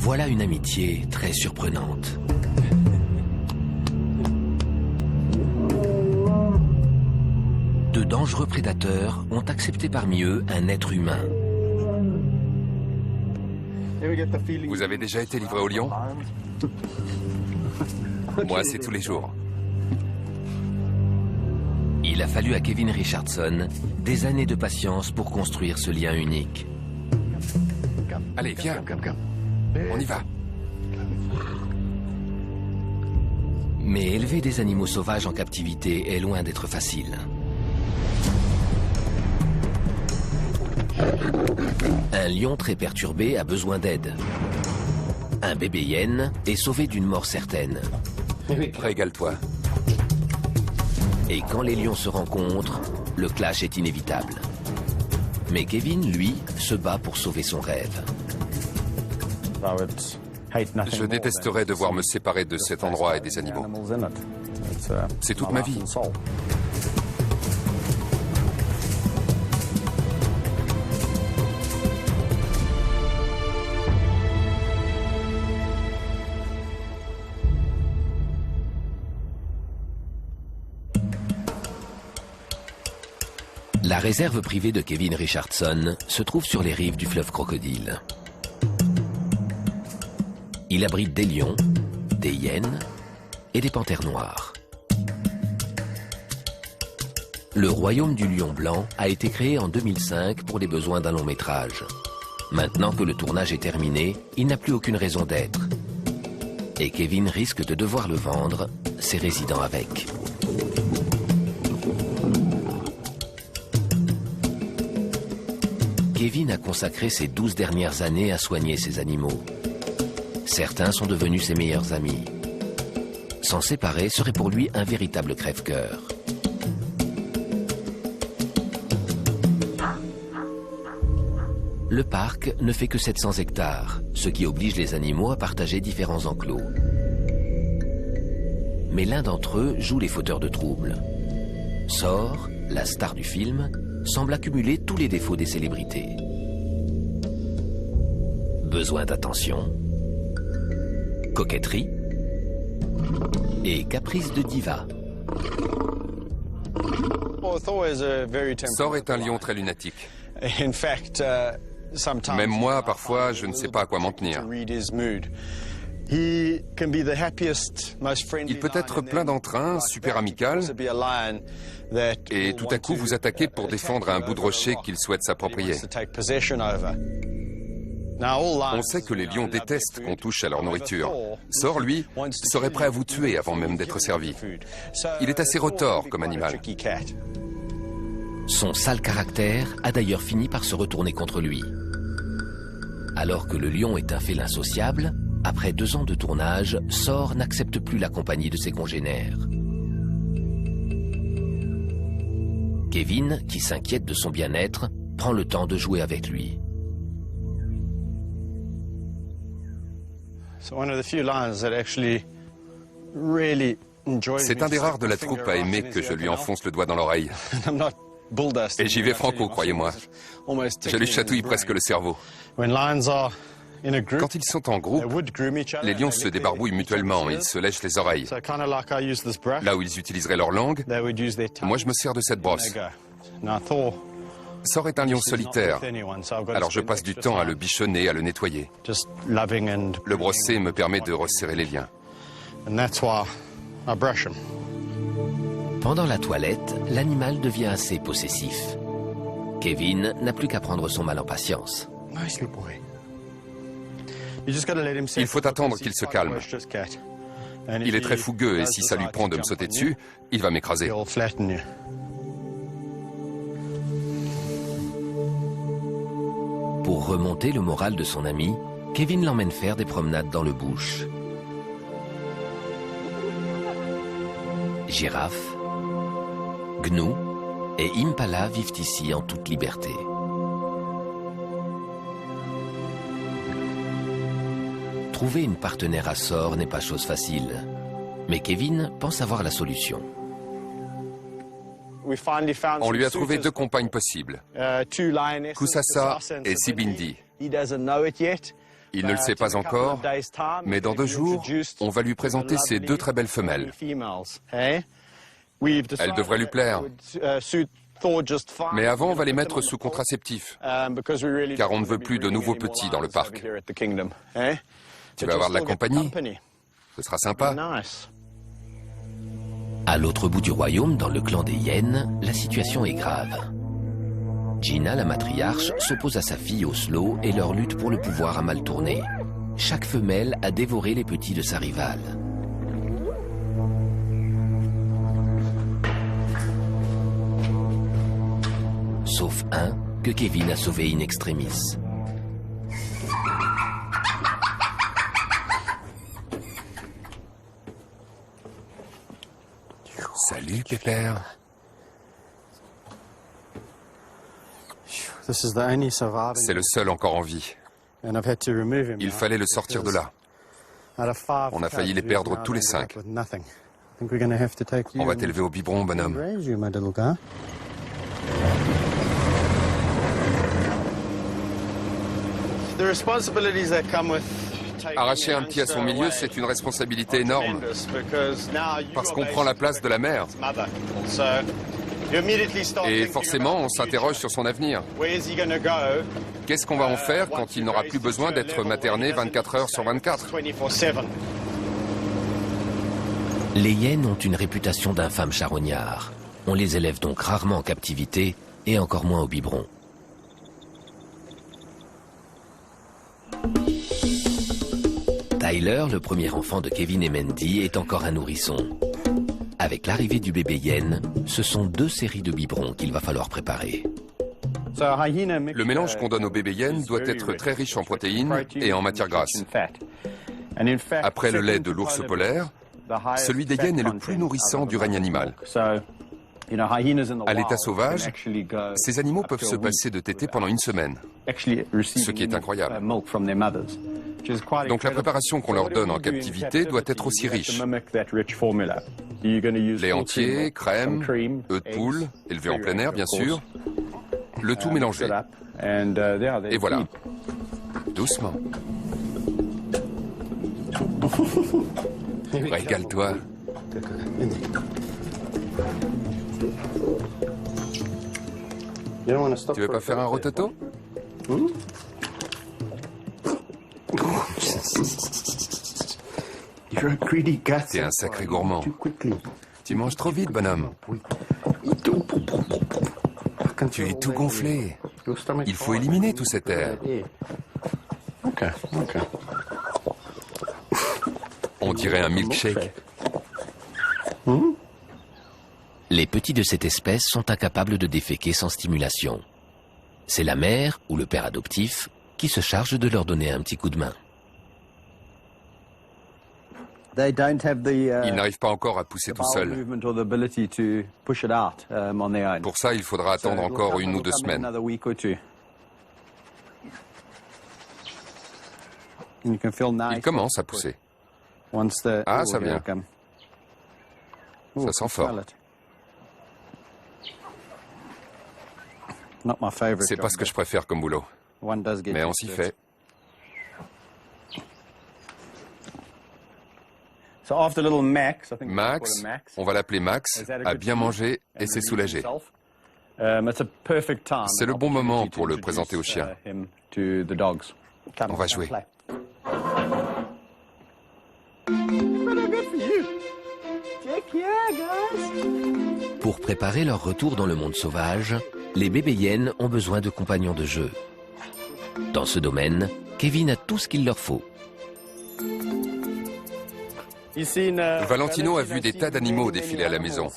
Voilà une amitié très surprenante. De dangereux prédateurs ont accepté parmi eux un être humain. Vous avez déjà été livré au lion? Moi, c'est tous les jours. Il a fallu à Kevin Richardson des années de patience pour construire ce lien unique. Allez, viens. On y va. Mais élever des animaux sauvages en captivité est loin d'être facile. Un lion très perturbé a besoin d'aide. Un bébé hyène est sauvé d'une mort certaine. Régale-toi. Et quand les lions se rencontrent, le clash est inévitable. Mais Kevin, lui, se bat pour sauver son rêve. Je détesterais devoir me séparer de cet endroit et des animaux. C'est toute ma vie. La réserve privée de Kevin Richardson se trouve sur les rives du fleuve Crocodile. Il abrite des lions, des hyènes et des panthères noires. Le royaume du lion blanc a été créé en 2005 pour les besoins d'un long métrage. Maintenant que le tournage est terminé, il n'a plus aucune raison d'être. Et Kevin risque de devoir le vendre, ses résidents avec. Kevin a consacré ses 12 dernières années à soigner ses animaux. Certains sont devenus ses meilleurs amis. S'en séparer serait pour lui un véritable crève-cœur. Le parc ne fait que 700 hectares, ce qui oblige les animaux à partager différents enclos. Mais l'un d'entre eux joue les fauteurs de troubles. Sor, la star du film, semble accumuler tous les défauts des célébrités. Besoin d'attention, coquetterie et caprice de diva. Sor est un lion très lunatique. Même moi, parfois, je ne sais pas à quoi m'en tenir. Il peut être plein d'entrain, super amical, et tout à coup vous attaquer pour défendre un bout de rocher qu'il souhaite s'approprier. On sait que les lions détestent qu'on touche à leur nourriture. Sor, lui, serait prêt à vous tuer avant même d'être servi. Il est assez retors comme animal. Son sale caractère a d'ailleurs fini par se retourner contre lui. Alors que le lion est un félin sociable, après 2 ans de tournage, Sor n'accepte plus la compagnie de ses congénères. Kevin, qui s'inquiète de son bien-être, prend le temps de jouer avec lui. C'est un des rares de la troupe à aimer que je lui enfonce le doigt dans l'oreille. Et j'y vais franco, croyez-moi. Je lui chatouille presque le cerveau. Quand ils sont en groupe, les lions se débarbouillent mutuellement, ils se lèchent les oreilles. Là où ils utiliseraient leur langue, moi je me sers de cette brosse. Sor est un lion solitaire, alors je passe du temps à le bichonner, à le nettoyer. Le brosser me permet de resserrer les liens. Pendant la toilette, l'animal devient assez possessif. Kevin n'a plus qu'à prendre son mal en patience. Il faut attendre qu'il se calme. Il est très fougueux et si ça lui prend de me sauter dessus, il va m'écraser. Pour remonter le moral de son ami, Kevin l'emmène faire des promenades dans le bush. Girafes, gnous et impala vivent ici en toute liberté. Trouver une partenaire à Sor n'est pas chose facile, mais Kevin pense avoir la solution. On lui a trouvé 2 compagnes possibles, Kusasa et Sibindi. Il ne le sait pas encore, mais dans 2 jours, on va lui présenter ces 2 très belles femelles. Elles devraient lui plaire. Mais avant, on va les mettre sous contraceptif, car on ne veut plus de nouveaux petits dans le parc. Tu vas avoir de la compagnie. Ce sera sympa. À l'autre bout du royaume, dans le clan des hyènes, la situation est grave. Gina, la matriarche, s'oppose à sa fille Oslo et leur lutte pour le pouvoir a mal tourné. Chaque femelle a dévoré les petits de sa rivale. Sauf un que Kevin a sauvé in extremis. Salut, Pépère. C'est le seul encore en vie. Il fallait le sortir de là. On a failli les perdre tous les 5. On va t'élever au biberon, bonhomme. Arracher un petit à son milieu, c'est une responsabilité énorme, parce qu'on prend la place de la mère. Et forcément, on s'interroge sur son avenir. Qu'est-ce qu'on va en faire quand il n'aura plus besoin d'être materné 24 heures sur 24? Les hyènes ont une réputation d'infâmes charognards. On les élève donc rarement en captivité, et encore moins au biberon. Tyler, le premier enfant de Kevin et Mandy, est encore un nourrisson. Avec l'arrivée du bébé hyène, ce sont 2 séries de biberons qu'il va falloir préparer. Le mélange qu'on donne au bébé hyène doit être très riche en protéines et en matières grasses. Après le lait de l'ours polaire, celui des hyènes est le plus nourrissant du règne animal. À l'état sauvage, ces animaux peuvent se passer de tétée pendant 1 semaine, ce qui est incroyable. Donc la préparation qu'on leur donne en captivité doit être aussi riche. Lait entier, crème, œufs de poule, élevés en plein air bien sûr, le tout mélangé. Et voilà, doucement. Régale-toi. Tu veux pas faire un rototo? T'es un sacré gourmand. Tu manges trop vite, bonhomme. Tu es tout gonflé. Il faut éliminer tout cet air. On dirait un milkshake. Les petits de cette espèce sont incapables de déféquer sans stimulation. C'est la mère ou le père adoptif qui se charge de leur donner un petit coup de main. Ils n'arrivent pas encore à pousser tout seuls. Pour ça, il faudra attendre encore 1 ou 2 semaines. Ils commencent à pousser. Ah, ça vient. Ça sent fort. C'est pas ce que je préfère comme boulot. Mais on s'y fait. Max, on va l'appeler Max, a bien mangé et s'est soulagé. C'est le bon moment pour le présenter aux chiens. On va jouer. Pour préparer leur retour dans le monde sauvage, les bébés hyènes ont besoin de compagnons de jeu. Dans ce domaine, Kevin a tout ce qu'il leur faut. Valentino a vu des tas d'animaux défiler à la maison.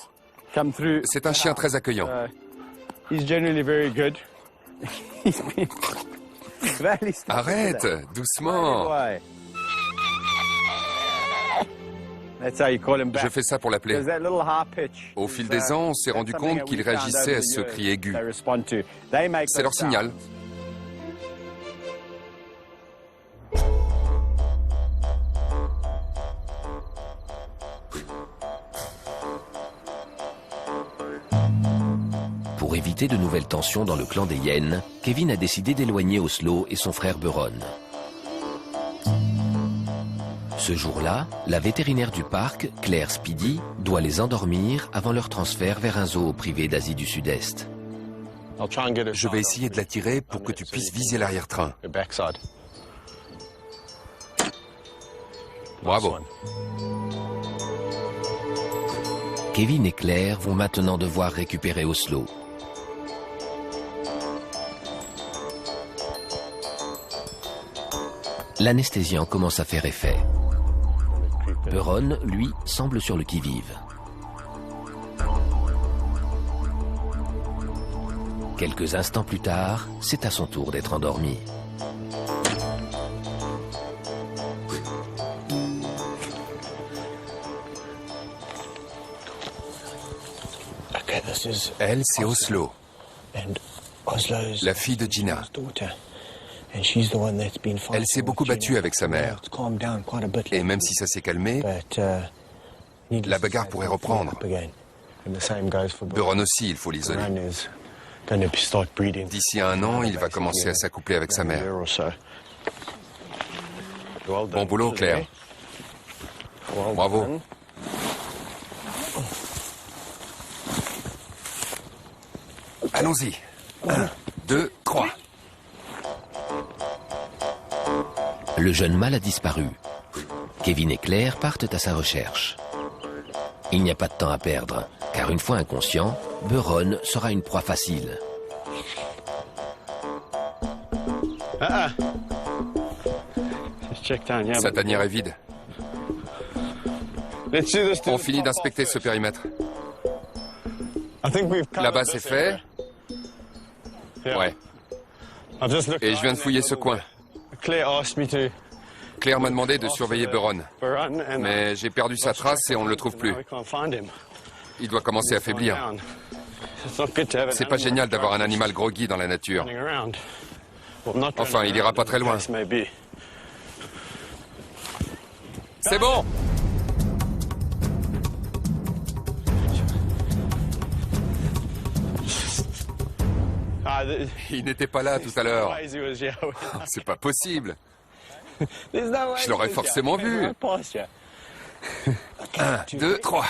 C'est un chien très accueillant. Arrête, doucement. Je fais ça pour l'appeler. Au fil des ans, on s'est rendu compte qu'ils réagissaient à ce cri aigu. C'est leur signal. Pour éviter de nouvelles tensions dans le clan des hyènes, Kevin a décidé d'éloigner Oslo et son frère Buron. Ce jour-là, la vétérinaire du parc, Claire Speedy, doit les endormir avant leur transfert vers un zoo privé d'Asie du Sud-Est. Je vais essayer de l'attirer pour que tu puisses viser l'arrière-train. Bravo. Kevin et Claire vont maintenant devoir récupérer Oslo. L'anesthésiant commence à faire effet. Buron, lui, semble sur le qui-vive. Quelques instants plus tard, c'est à son tour d'être endormi. Elle, c'est Oslo, la fille de Gina. Elle s'est beaucoup battue avec sa mère. Et même si ça s'est calmé, la bagarre pourrait reprendre. Buron aussi, il faut l'isoler. D'ici à 1 an, il va commencer à s'accoupler avec sa mère. Bon boulot, Claire. Bravo. Allons-y. 1, 2, 3. Le jeune mâle a disparu. Kevin et Claire partent à sa recherche. Il n'y a pas de temps à perdre, car une fois inconscient, Buron sera une proie facile. Sa tanière est vide. On finit d'inspecter ce périmètre. Là-bas, c'est fait. Ouais. Et je viens de fouiller ce coin. Claire m'a demandé de surveiller Buron. Mais j'ai perdu sa trace et on ne le trouve plus. Il doit commencer à faiblir. C'est pas génial d'avoir un animal groggy dans la nature. Enfin, il ira pas très loin. C'est bon! Il n'était pas là tout à l'heure. C'est pas possible. Je l'aurais forcément vu. 1, 2, 3.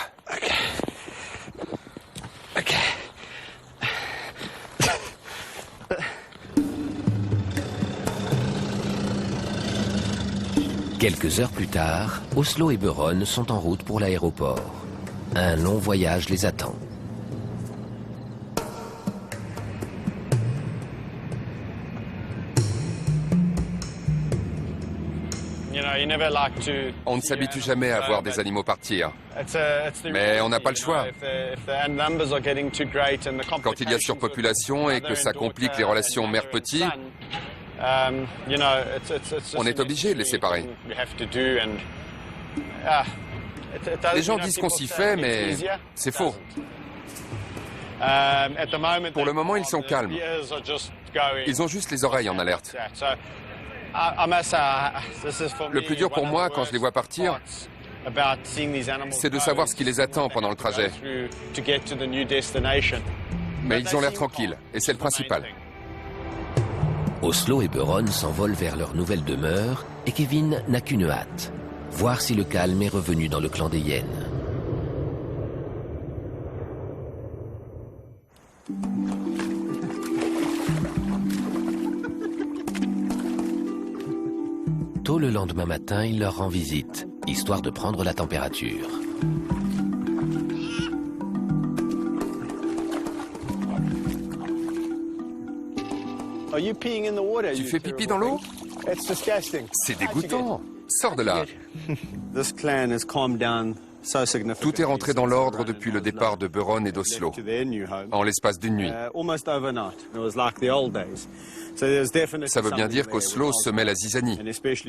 Quelques heures plus tard, Oslo et Buron sont en route pour l'aéroport. Un long voyage les attend. On ne s'habitue jamais à voir des animaux partir. Mais on n'a pas le choix. Quand il y a surpopulation et que ça complique les relations mère-petit, on est obligé de les séparer. Les gens disent qu'on s'y fait, mais c'est faux. Pour le moment, ils sont calmes. Ils ont juste les oreilles en alerte. Le plus dur pour moi, quand je les vois partir, c'est de savoir ce qui les attend pendant le trajet. Mais ils ont l'air tranquilles, et c'est le principal. Oslo et Buron s'envolent vers leur nouvelle demeure, et Kevin n'a qu'une hâte, voir si le calme est revenu dans le clan des hyènes. Tôt le lendemain matin, il leur rend visite, histoire de prendre la température. Tu fais pipi dans l'eau? C'est dégoûtant. Sors de là. Tout est rentré dans l'ordre depuis le départ de Buron et d'Oslo, en l'espace d'une nuit. Ça veut bien dire qu'Oslo semait la zizanie,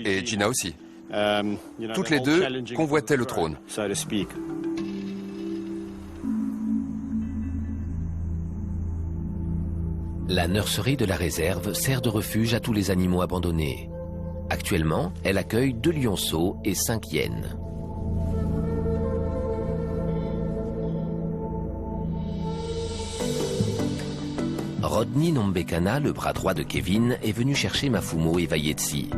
et Gina aussi. Toutes les deux convoitaient le trône. La nurserie de la réserve sert de refuge à tous les animaux abandonnés. Actuellement, elle accueille 2 lionceaux et 5 hyènes. Rodney Nombekana, le bras droit de Kevin, est venu chercher Mafumo et Vayetsi.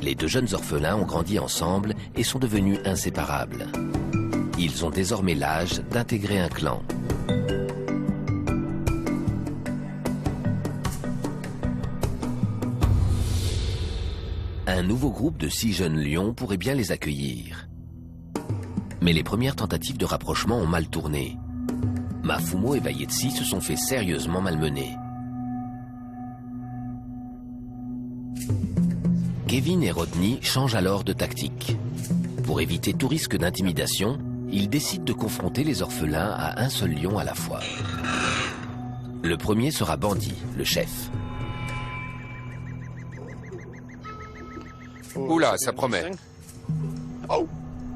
Les deux jeunes orphelins ont grandi ensemble et sont devenus inséparables. Ils ont désormais l'âge d'intégrer un clan. Un nouveau groupe de 6 jeunes lions pourrait bien les accueillir. Mais les premières tentatives de rapprochement ont mal tourné. Mafumo et Vayetsi se sont fait sérieusement malmener. Kevin et Rodney changent alors de tactique. Pour éviter tout risque d'intimidation, ils décident de confronter les orphelins à un seul lion à la fois. Le premier sera Bandit, le chef. Oula, ça promet.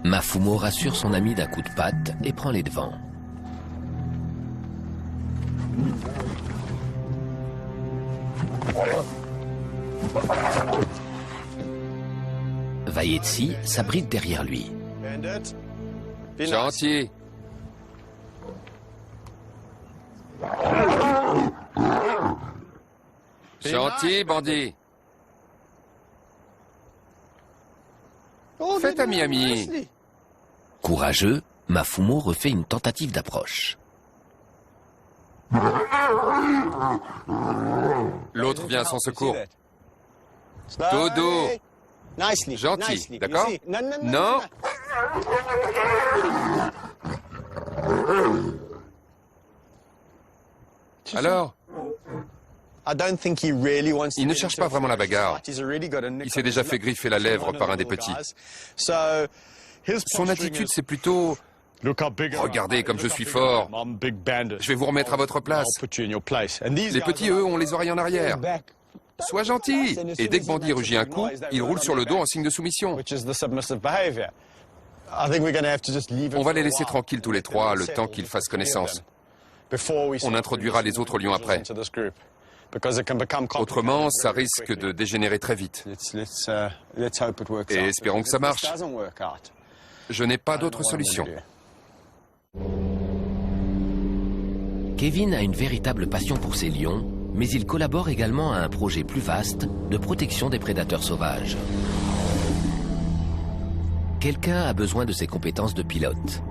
Mafumo rassure son ami d'un coup de patte et prend les devants. Vayetsi s'abrite derrière lui. Gentil. Gentil, Bandit. Faites ami-ami. Courageux, Mafumo refait une tentative d'approche. L'autre vient à son secours. Dodo. Gentil, d'accord? Non. Alors? Il ne cherche pas vraiment la bagarre. Il s'est déjà fait griffer la lèvre par un des petits. Son attitude, c'est plutôt... Regardez comme je suis fort. Je vais vous remettre à votre place. Les petits, eux, ont les oreilles en arrière. Sois gentil. Et dès que Bandit rugit un coup, il roule sur le dos en signe de soumission. On va les laisser tranquilles tous les trois, le temps qu'ils fassent connaissance. On introduira les autres lions après. Autrement, ça risque de dégénérer très vite. Et espérons que ça marche. Je n'ai pas d'autre solution. Kevin a une véritable passion pour ces lions, mais il collabore également à un projet plus vaste de protection des prédateurs sauvages. Quelqu'un a besoin de ses compétences de pilote.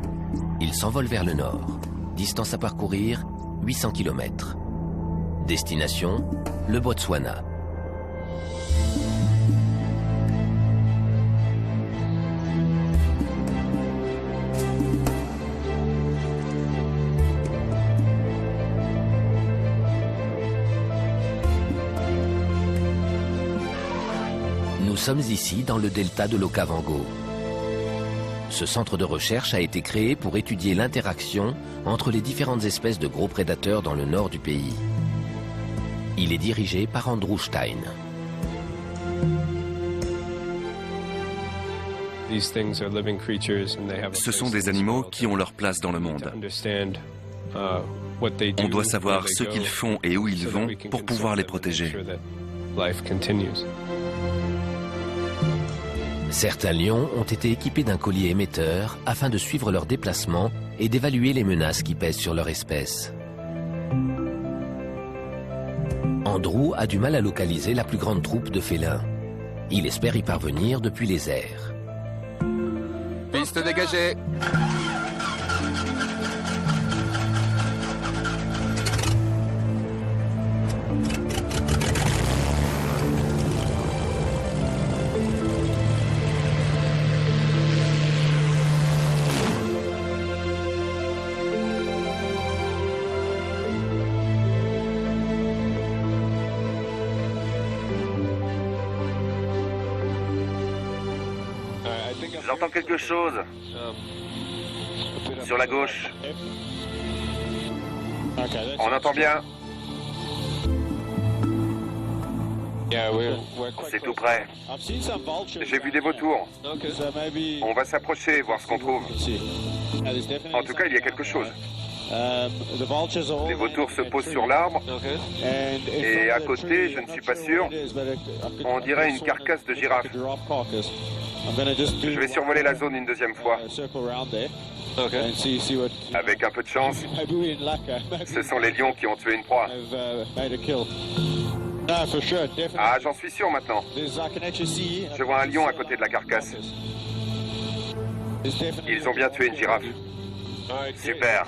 Il s'envole vers le nord. Distance à parcourir, 800 km. Destination, le Botswana. Nous sommes ici dans le delta de l'Okavango. Ce centre de recherche a été créé pour étudier l'interaction entre les différentes espèces de gros prédateurs dans le nord du pays. Il est dirigé par Andrew Stein. Ce sont des animaux qui ont leur place dans le monde. On doit savoir ce qu'ils font et où ils vont pour pouvoir les protéger. Certains lions ont été équipés d'un collier émetteur afin de suivre leurs déplacements et d'évaluer les menaces qui pèsent sur leur espèce. Andrew a du mal à localiser la plus grande troupe de félins. Il espère y parvenir depuis les airs. Piste dégagée. J'entends quelque chose. Sur la gauche. On entend bien. C'est tout près. J'ai vu des vautours. On va s'approcher, voir ce qu'on trouve. En tout cas, il y a quelque chose. Les vautours se posent sur l'arbre. Et à côté, je ne suis pas sûr, on dirait une carcasse de girafe. Je vais survoler la zone une deuxième fois. Avec un peu de chance, ce sont les lions qui ont tué une proie. Ah, j'en suis sûr maintenant. Je vois un lion à côté de la carcasse. Ils ont bien tué une girafe. Super.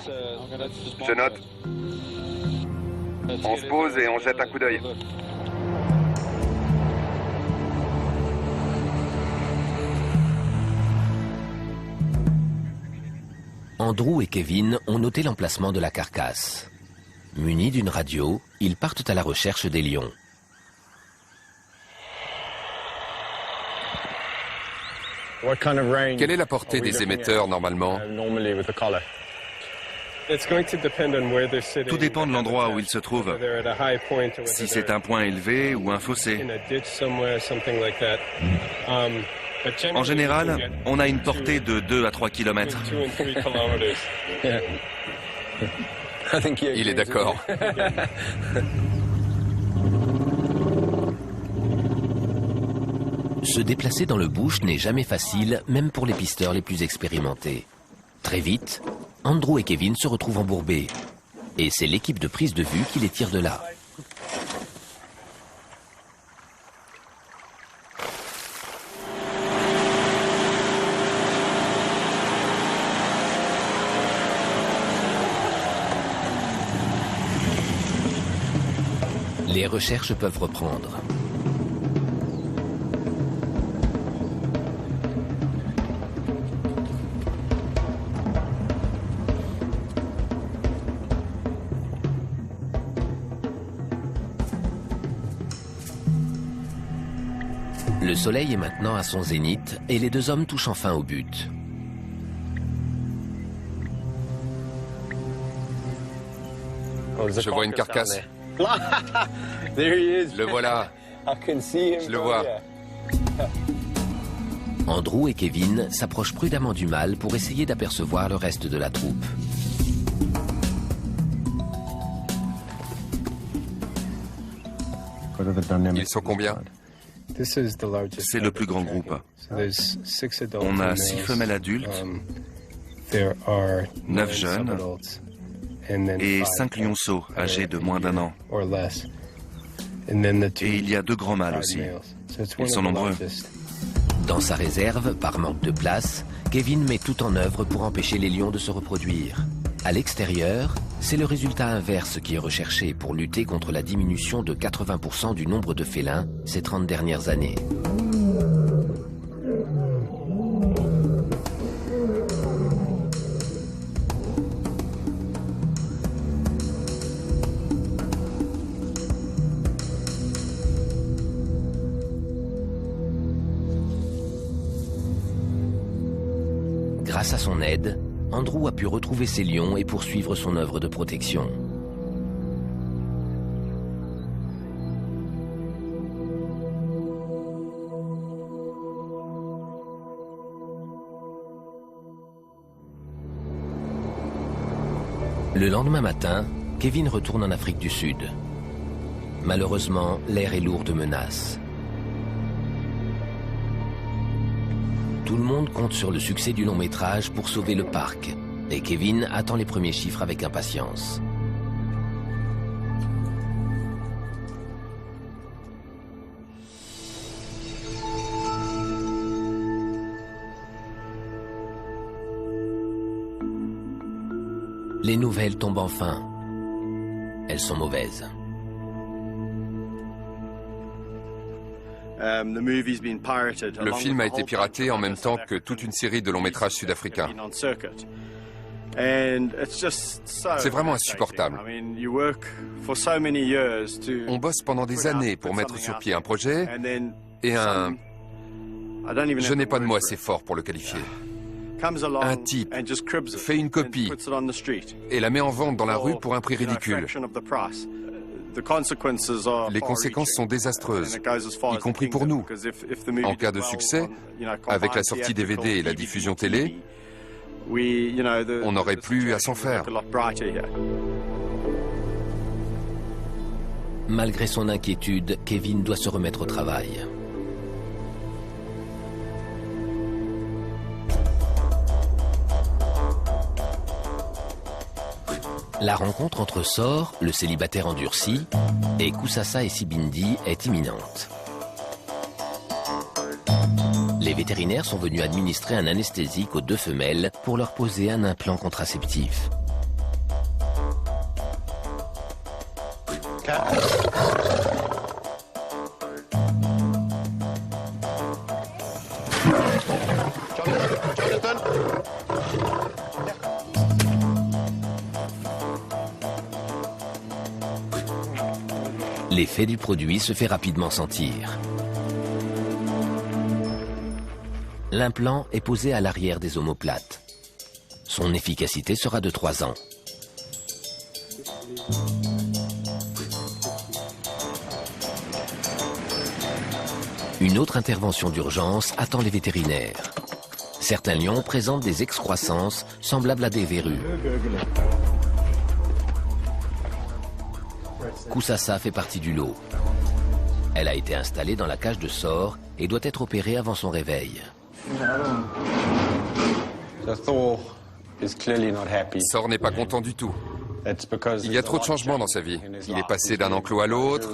Je note. On se pose et on jette un coup d'œil. Andrew et Kevin ont noté l'emplacement de la carcasse. Munis d'une radio, ils partent à la recherche des lions. Quelle est la portée des émetteurs normalement? Tout dépend de l'endroit où il se trouve. Si c'est un point élevé ou un fossé. En général, on a une portée de 2 à 3 kilomètres. Il est d'accord. Se déplacer dans le bush n'est jamais facile, même pour les pisteurs les plus expérimentés. Très vite, Andrew et Kevin se retrouvent embourbés. Et c'est l'équipe de prise de vue qui les tire de là. Les recherches peuvent reprendre. Le soleil est maintenant à son zénith et les deux hommes touchent enfin au but. Je vois une carcasse. Le voilà. Je le vois. Andrew et Kevin s'approchent prudemment du mâle pour essayer d'apercevoir le reste de la troupe. Ils sont combien? C'est le plus grand groupe. On a 6 femelles adultes, 9 jeunes et 5 lionceaux âgés de moins d'1 an. Et il y a 2 grands mâles aussi. Ils sont nombreux. Dans sa réserve, par manque de place, Kevin met tout en œuvre pour empêcher les lions de se reproduire. À l'extérieur, c'est le résultat inverse qui est recherché pour lutter contre la diminution de 80% du nombre de félins ces 30 dernières années. Grâce à son aide, Andrew a pu retrouver ses lions et poursuivre son œuvre de protection. Le lendemain matin, Kevin retourne en Afrique du Sud. Malheureusement, l'air est lourd de menaces. Tout le monde compte sur le succès du long métrage pour sauver le parc. Et Kevin attend les premiers chiffres avec impatience. Les nouvelles tombent enfin. Elles sont mauvaises. Le film a été piraté en même temps que toute une série de longs métrages sud-africains. C'est vraiment insupportable. On bosse pendant des années pour mettre sur pied un projet et je n'ai pas de mot assez fort pour le qualifier. Un type fait une copie et la met en vente dans la rue pour un prix ridicule. Les conséquences sont désastreuses, y compris pour nous. En cas de succès, avec la sortie DVD et la diffusion télé, on n'aurait plus à s'en faire. Malgré son inquiétude, Kevin doit se remettre au travail. La rencontre entre Sor, le célibataire endurci, et Koussassa et Sibindi est imminente. Les vétérinaires sont venus administrer un anesthésique aux deux femelles pour leur poser un implant contraceptif. L'effet du produit se fait rapidement sentir. L'implant est posé à l'arrière des omoplates. Son efficacité sera de 3 ans. Une autre intervention d'urgence attend les vétérinaires. Certains lions présentent des excroissances semblables à des verrues. Koussassa fait partie du lot. Elle a été installée dans la cage de Sor et doit être opérée avant son réveil. Sor n'est pas content du tout. Il y a trop de changements dans sa vie. Il est passé d'un enclos à l'autre.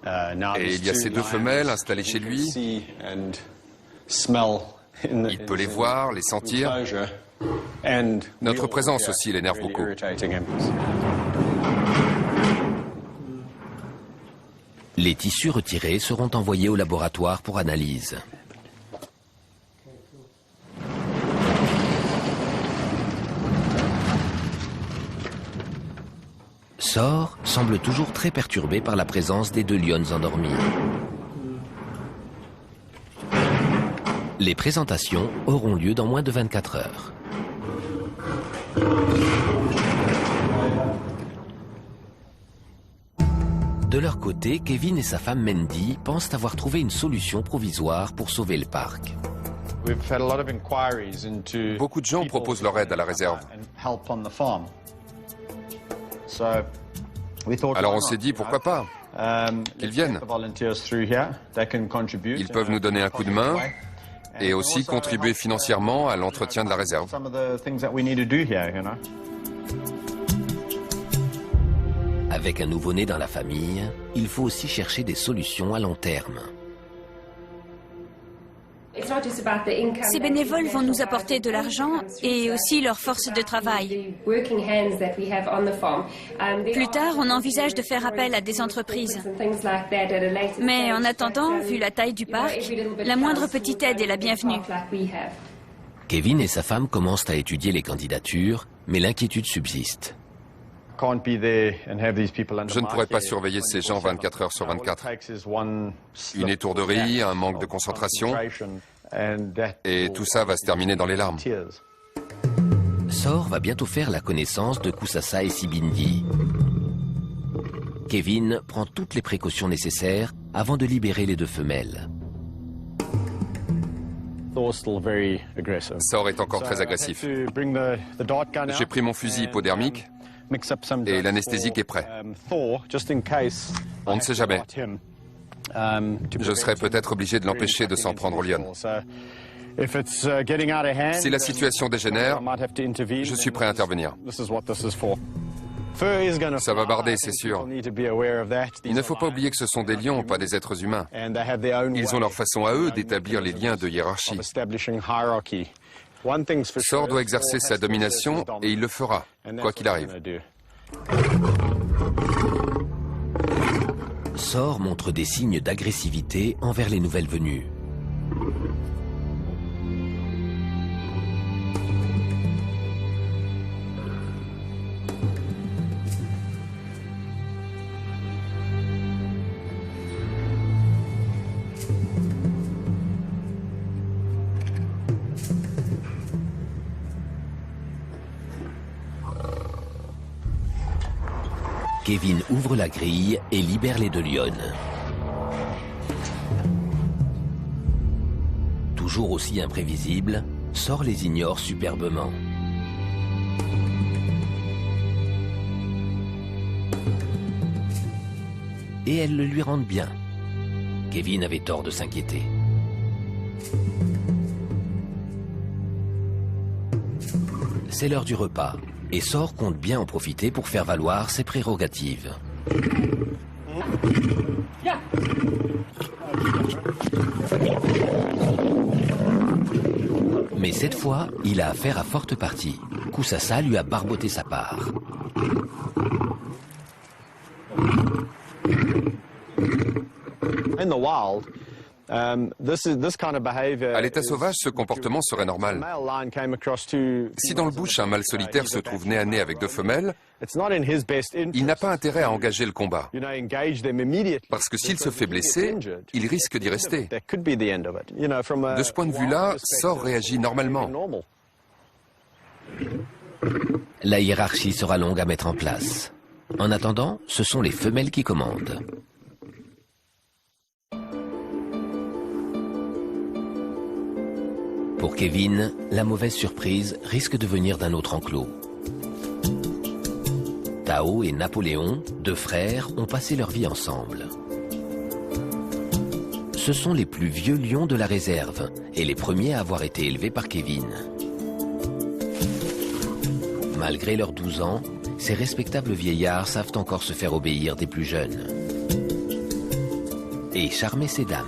Et il y a ces deux femelles installées chez lui. Il peut les voir, les sentir. Notre présence aussi l'énerve beaucoup. Les tissus retirés seront envoyés au laboratoire pour analyse. Sor semble toujours très perturbé par la présence des deux lionnes endormies. Les présentations auront lieu dans moins de 24 heures. De leur côté, Kevin et sa femme Mandy pensent avoir trouvé une solution provisoire pour sauver le parc. Beaucoup de gens proposent leur aide à la réserve. Alors on s'est dit, pourquoi pas? Qu'ils viennent. Ils peuvent nous donner un coup de main et aussi contribuer financièrement à l'entretien de la réserve. Avec un nouveau-né dans la famille, il faut aussi chercher des solutions à long terme. Ces bénévoles vont nous apporter de l'argent et aussi leur force de travail. Plus tard, on envisage de faire appel à des entreprises. Mais en attendant, vu la taille du parc, la moindre petite aide est la bienvenue. Kevin et sa femme commencent à étudier les candidatures, mais l'inquiétude subsiste. Je ne pourrais pas surveiller ces gens 24 heures sur 24. Une étourderie, un manque de concentration, et tout ça va se terminer dans les larmes. Sor va bientôt faire la connaissance de Koussassa et Sibindi. Kevin prend toutes les précautions nécessaires avant de libérer les deux femelles. Sor est encore très agressif. J'ai pris mon fusil hypodermique et l'anesthésique est prêt. On ne sait jamais. Je serais peut-être obligé de l'empêcher de s'en prendre aux lionnes. Si la situation dégénère, je suis prêt à intervenir. Ça va barder, c'est sûr. Il ne faut pas oublier que ce sont des lions, pas des êtres humains. Ils ont leur façon à eux d'établir les liens de hiérarchie. Sor doit exercer sa domination et il le fera, quoi qu'il arrive. Sor montre des signes d'agressivité envers les nouvelles venues. Kevin ouvre la grille et libère les deux lionnes. Toujours aussi imprévisible, Sor les ignore superbement. Et elles le lui rendent bien. Kevin avait tort de s'inquiéter. c'est l'heure du repas, et Sor compte bien en profiter pour faire valoir ses prérogatives. Mais cette fois, il a affaire à forte partie. Koussassa lui a barboté sa part. À l'état sauvage, ce comportement serait normal. Si dans le bush un mâle solitaire se trouve nez à nez avec deux femelles, il n'a pas intérêt à engager le combat. Parce que s'il se fait blesser, il risque d'y rester. De ce point de vue-là, Sor réagit normalement. La hiérarchie sera longue à mettre en place. En attendant, ce sont les femelles qui commandent. Pour Kevin, la mauvaise surprise risque de venir d'un autre enclos. Tao et Napoléon, deux frères, ont passé leur vie ensemble. Ce sont les plus vieux lions de la réserve et les premiers à avoir été élevés par Kevin. Malgré leurs 12 ans, ces respectables vieillards savent encore se faire obéir des plus jeunes et charmer ces dames.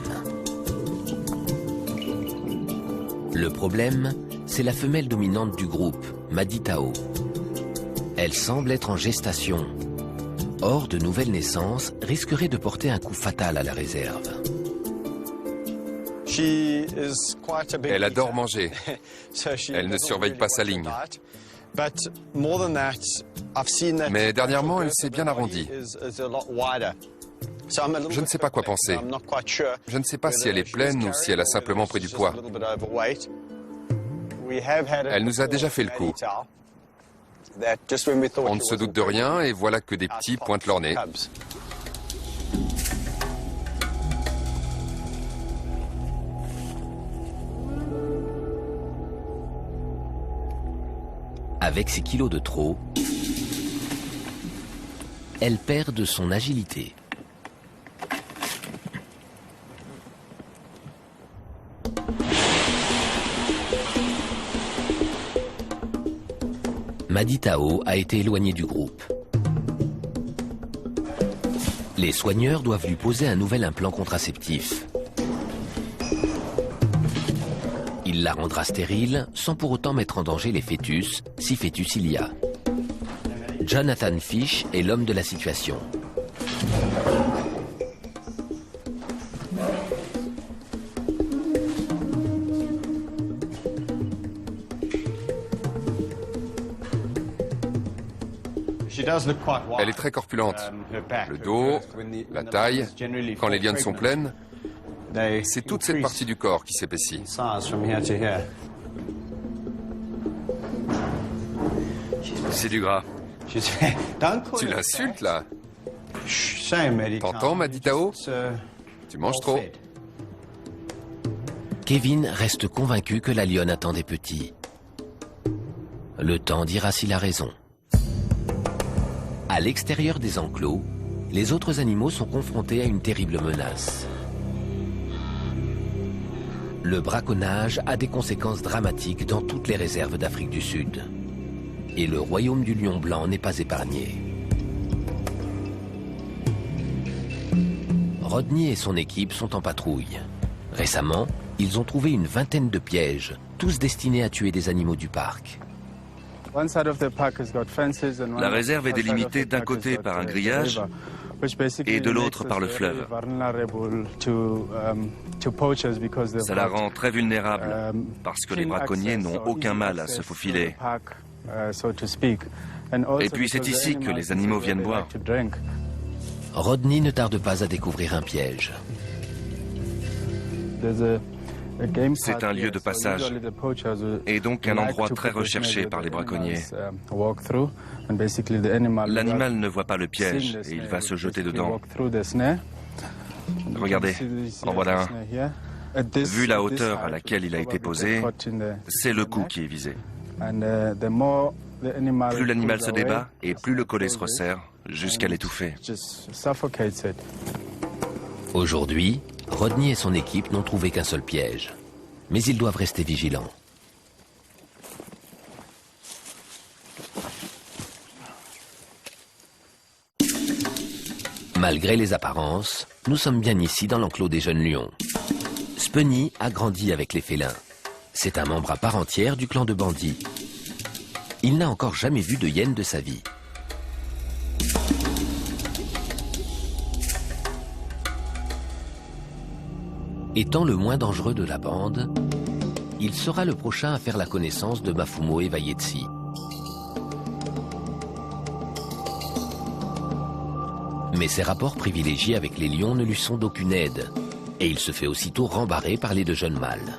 Le problème, c'est la femelle dominante du groupe, Madi Tao. Elle semble être en gestation. Or, de nouvelles naissances risqueraient de porter un coup fatal à la réserve. Elle adore manger. Elle ne surveille pas sa ligne. Mais dernièrement, elle s'est bien arrondie. Je ne sais pas quoi penser. Je ne sais pas si elle est pleine ou si elle a simplement pris du poids. Elle nous a déjà fait le coup. On ne se doute de rien et voilà que des petits pointent leur nez. Avec ses kilos de trop, elle perd de son agilité. Madi Tao a été éloigné du groupe. Les soigneurs doivent lui poser un nouvel implant contraceptif. Il la rendra stérile sans pour autant mettre en danger les fœtus, si fœtus il y a. Jonathan Fish est l'homme de la situation. Elle est très corpulente. Le dos, la taille, quand les lionnes sont pleines, c'est toute cette partie du corps qui s'épaissit. C'est du gras. Tu l'insultes là? T'entends, Madi Tao? Tu manges trop. Kevin reste convaincu que la lionne attend des petits. Le temps dira s'il a raison. À l'extérieur des enclos, les autres animaux sont confrontés à une terrible menace. Le braconnage a des conséquences dramatiques dans toutes les réserves d'Afrique du Sud. Et le royaume du lion blanc n'est pas épargné. Rodney et son équipe sont en patrouille. Récemment, ils ont trouvé une vingtaine de pièges, tous destinés à tuer des animaux du parc. La réserve est délimitée d'un côté par un grillage et de l'autre par le fleuve. Ça la rend très vulnérable parce que les braconniers n'ont aucun mal à se faufiler. Et puis c'est ici que les animaux viennent boire. Rodney ne tarde pas à découvrir un piège. C'est un lieu de passage et donc un endroit très recherché par les braconniers. L'animal ne voit pas le piège et il va se jeter dedans. Regardez, en voilà un. Vu la hauteur à laquelle il a été posé, c'est le cou qui est visé. Plus l'animal se débat et plus le collet se resserre jusqu'à l'étouffer. Aujourd'hui, Rodney et son équipe n'ont trouvé qu'un seul piège. Mais ils doivent rester vigilants. Malgré les apparences, nous sommes bien ici dans l'enclos des jeunes lions. Spunny a grandi avec les félins. C'est un membre à part entière du clan de bandits. Il n'a encore jamais vu de hyène de sa vie. Étant le moins dangereux de la bande, il sera le prochain à faire la connaissance de Mafumo et Vayetsi. Mais ses rapports privilégiés avec les lions ne lui sont d'aucune aide, et il se fait aussitôt rembarrer par les deux jeunes mâles.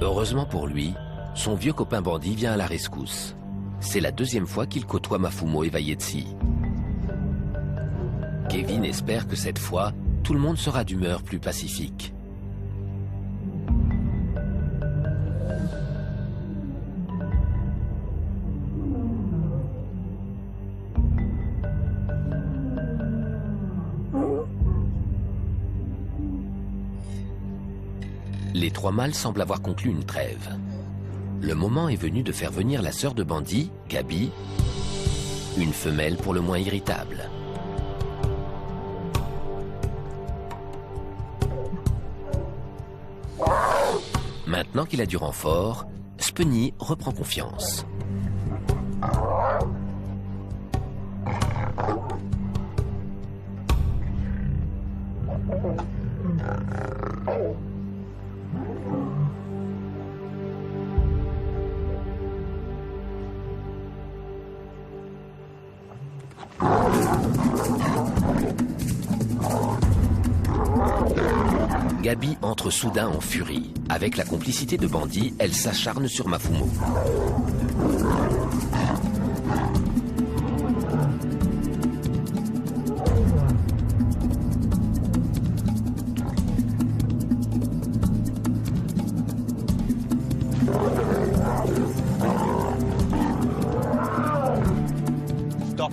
Heureusement pour lui, son vieux copain bandit vient à la rescousse. C'est la deuxième fois qu'il côtoie Mafumo et Vayetsi. Kevin espère que cette fois, tout le monde sera d'humeur plus pacifique. Les trois mâles semblent avoir conclu une trêve. Le moment est venu de faire venir la sœur de Bandit, Gabi, une femelle pour le moins irritable. Maintenant qu'il a du renfort, Spunny reprend confiance. Gabi entre soudain en furie. Avec la complicité de Bandit, elle s'acharne sur Mafumo.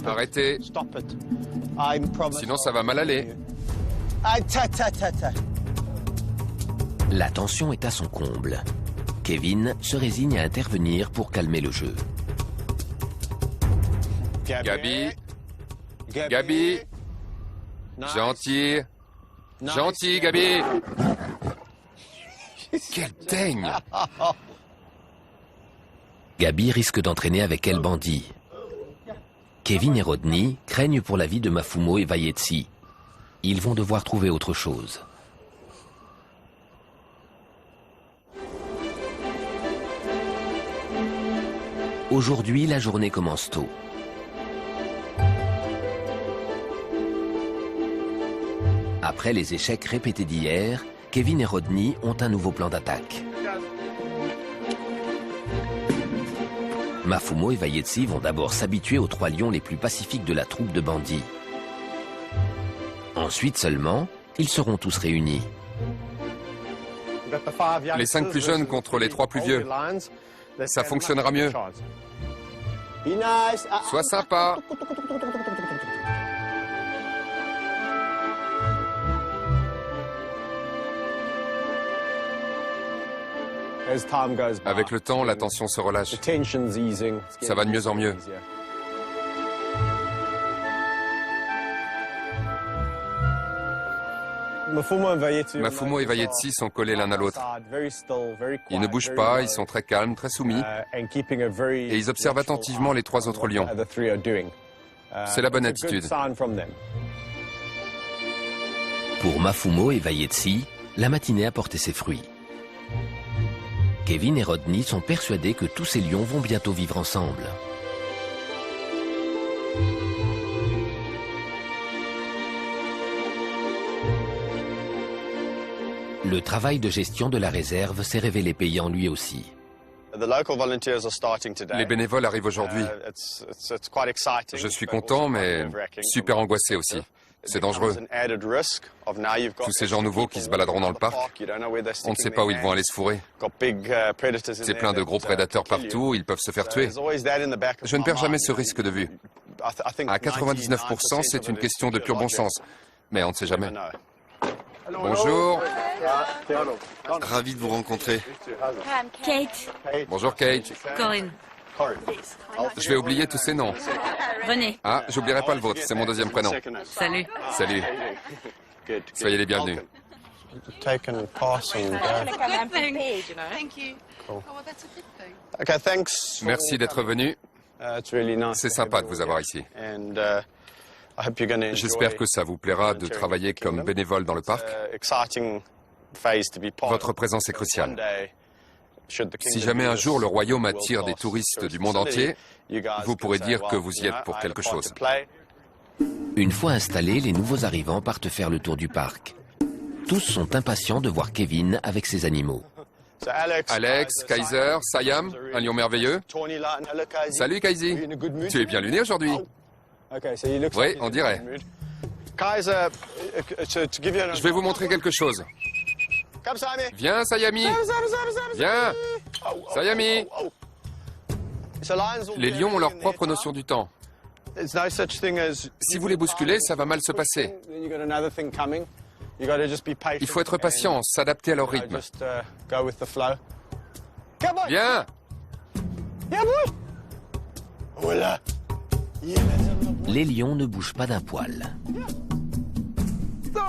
Arrêtez. Sinon ça va mal aller. La tension est à son comble. Kevin se résigne à intervenir pour calmer le jeu. Gabi. Gabi. Gentil. Gentil, Gabi. Quel teigne. Gabi risque d'entraîner avec elle Bandit. Kevin et Rodney craignent pour la vie de Mafumo et Vayetsi. Ils vont devoir trouver autre chose. Aujourd'hui, la journée commence tôt. Après les échecs répétés d'hier, Kevin et Rodney ont un nouveau plan d'attaque. Mafumo et Vayetsi vont d'abord s'habituer aux trois lions les plus pacifiques de la troupe de bandits. Ensuite seulement, ils seront tous réunis. Les 5 plus jeunes contre les 3 plus vieux. Ça fonctionnera mieux. Sois sympa. Avec le temps, la tension se relâche. Ça va de mieux en mieux. Mafumo et Vayetsi sont collés l'un à l'autre. Ils ne bougent pas, ils sont très calmes, très soumis, et ils observent attentivement les 3 autres lions. C'est la bonne attitude. Pour Mafumo et Vayetsi, la matinée a porté ses fruits. Kevin et Rodney sont persuadés que tous ces lions vont bientôt vivre ensemble. Le travail de gestion de la réserve s'est révélé payant lui aussi. Les bénévoles arrivent aujourd'hui. Je suis content, mais super angoissé aussi. C'est dangereux. Tous ces gens nouveaux qui se baladeront dans le parc, on ne sait pas où ils vont aller se fourrer. C'est plein de gros prédateurs partout, ils peuvent se faire tuer. Je ne perds jamais ce risque de vue. À 99%, c'est une question de pur bon sens. Mais on ne sait jamais. Bonjour. Ravi de vous rencontrer. Kate. Bonjour Kate. Corinne. Je vais oublier tous ces noms. René. Ah, j'oublierai pas le vôtre, c'est mon deuxième prénom. Salut. Salut. Soyez les bienvenus. Merci d'être venu. C'est sympa de vous avoir ici. J'espère que ça vous plaira de travailler comme bénévole dans le parc. Votre présence est cruciale. Si jamais un jour le royaume attire des touristes du monde entier, vous pourrez dire que vous y êtes pour quelque chose. Une fois installés, les nouveaux arrivants partent faire le tour du parc. Tous sont impatients de voir Kevin avec ses animaux. Alex, Kaiser, Siam, un lion merveilleux. Salut Kaiser. Tu es bien luné aujourd'hui. Oui, on dirait. Je vais vous montrer quelque chose. Viens, Sayami. Viens. Sayami. Les lions ont leur propre notion du temps. Si vous les bousculez, ça va mal se passer. Il faut être patient, s'adapter à leur rythme. Viens. Les lions ne bougent pas d'un poil.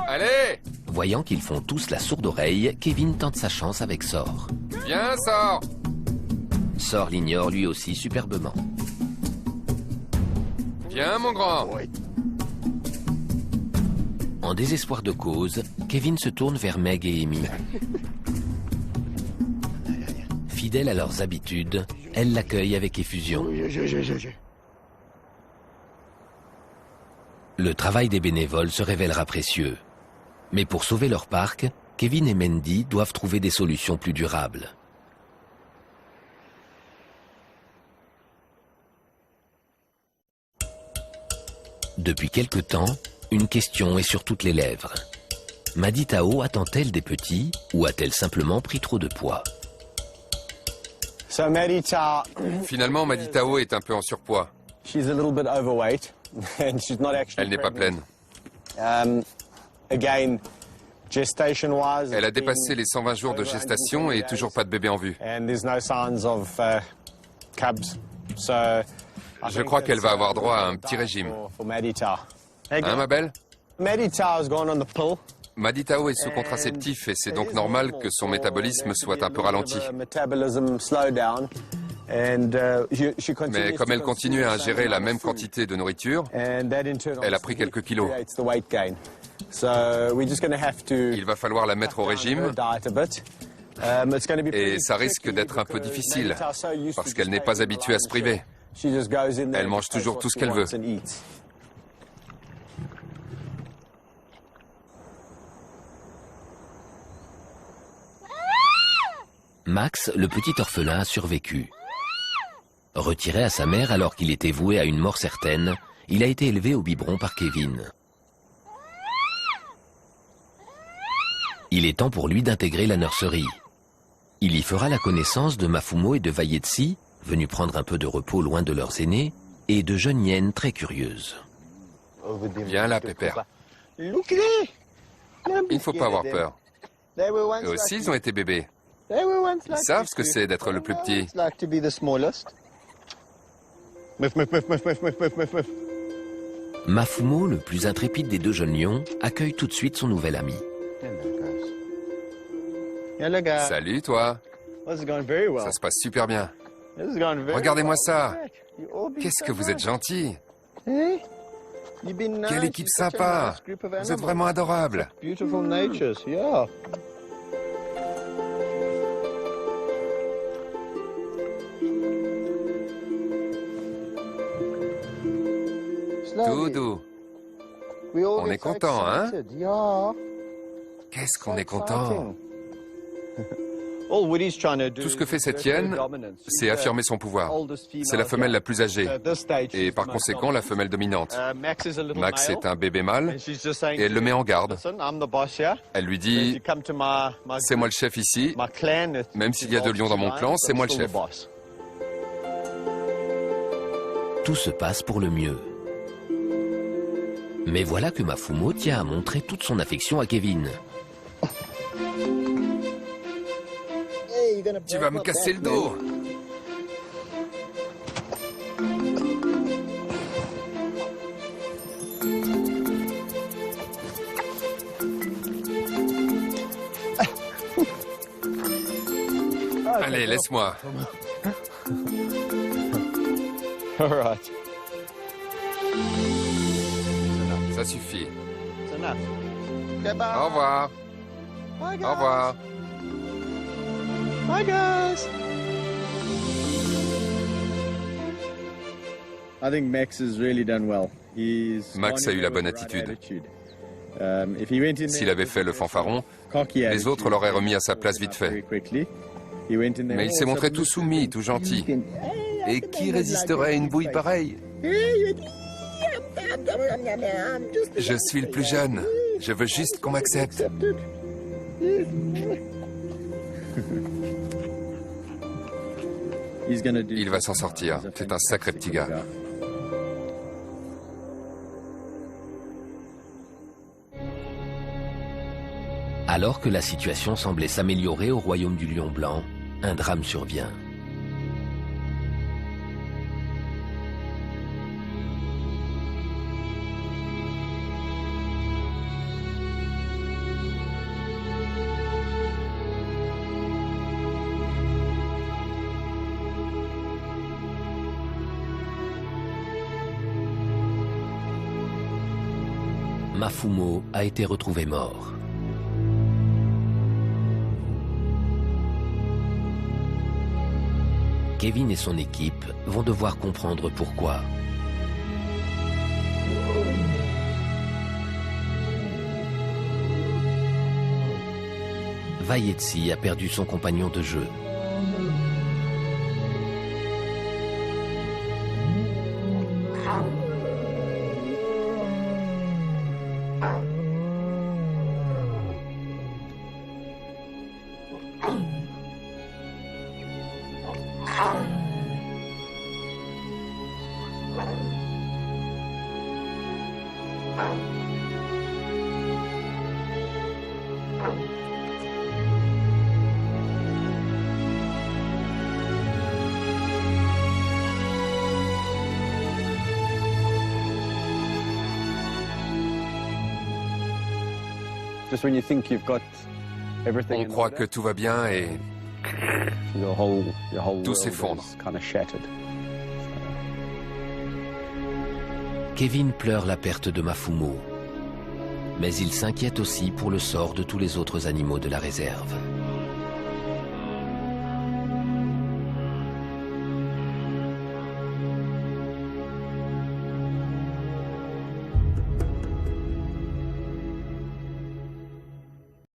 Allez. Voyant qu'ils font tous la sourde oreille, Kevin tente sa chance avec Sor. Viens, Sor. Sor l'ignore lui aussi superbement. Viens, mon grand. En désespoir de cause, Kevin se tourne vers Meg et Amy. Fidèles à leurs habitudes, elles l'accueillent avec effusion. Le travail des bénévoles se révélera précieux. Mais pour sauver leur parc, Kevin et Mandy doivent trouver des solutions plus durables. Depuis quelque temps, une question est sur toutes les lèvres. Madi Tao attend-elle des petits ou a-t-elle simplement pris trop de poids? Finalement, Madi Tao est un peu en surpoids. Elle n'est pas pleine. Elle a dépassé les 120 jours de gestation et toujours pas de bébé en vue. Je crois qu'elle va avoir droit à un petit régime. Hein, ma belle? Madi Tao est sous contraceptif et c'est donc normal que son métabolisme soit un peu ralenti. Mais comme elle continue à ingérer la même quantité de nourriture, elle a pris quelques kilos. Il va falloir la mettre au régime et ça risque d'être un peu difficile parce qu'elle n'est pas habituée à se priver. Elle mange toujours tout ce qu'elle veut. Max, le petit orphelin, a survécu. Retiré à sa mère alors qu'il était voué à une mort certaine, il a été élevé au biberon par Kevin. Il est temps pour lui d'intégrer la nurserie. Il y fera la connaissance de Mafumo et de Vayetsi, venus prendre un peu de repos loin de leurs aînés, et de jeunes hyènes très curieuses. Viens là, Pépère. Il ne faut pas avoir peur. Eux aussi, ils ont été bébés. Ils savent ce que c'est d'être le plus petit. Mafumo, le plus intrépide des deux jeunes lions, accueille tout de suite son nouvel ami. Salut, toi. Ça se passe super bien. Regardez-moi ça. Qu'est-ce que vous êtes gentil. Quelle équipe sympa. Vous êtes vraiment adorables. Doudou, on est content, hein? Qu'est-ce qu'on est content? Tout ce que fait cette hyène, c'est affirmer son pouvoir. C'est la femelle la plus âgée, et par conséquent la femelle dominante. Max est un bébé mâle, et elle le met en garde. Elle lui dit, c'est moi le chef ici, même s'il y a 2 lions dans mon clan, c'est moi le chef. Tout se passe pour le mieux. Mais voilà que Mafumo tient à montrer toute son affection à Kevin. Tu vas me casser le dos. Allez, laisse-moi. Ça suffit. Au revoir. Au revoir. Bye guys. Max a eu la bonne attitude. S'il avait fait le fanfaron, les autres l'auraient remis à sa place vite fait. Mais il s'est montré tout soumis, tout gentil. Et qui résisterait à une bouille pareille? Je suis le plus jeune. Je veux juste qu'on m'accepte. Il va s'en sortir. C'est un sacré petit gars. Alors que la situation semblait s'améliorer au royaume du Lion Blanc, un drame survient. Mafumo a été retrouvé mort. Kevin et son équipe vont devoir comprendre pourquoi. Vaietsi a perdu son compagnon de jeu. On croit que tout va bien et tout s'effondre. Kevin pleure la perte de Mafumo, mais il s'inquiète aussi pour le sort de tous les autres animaux de la réserve.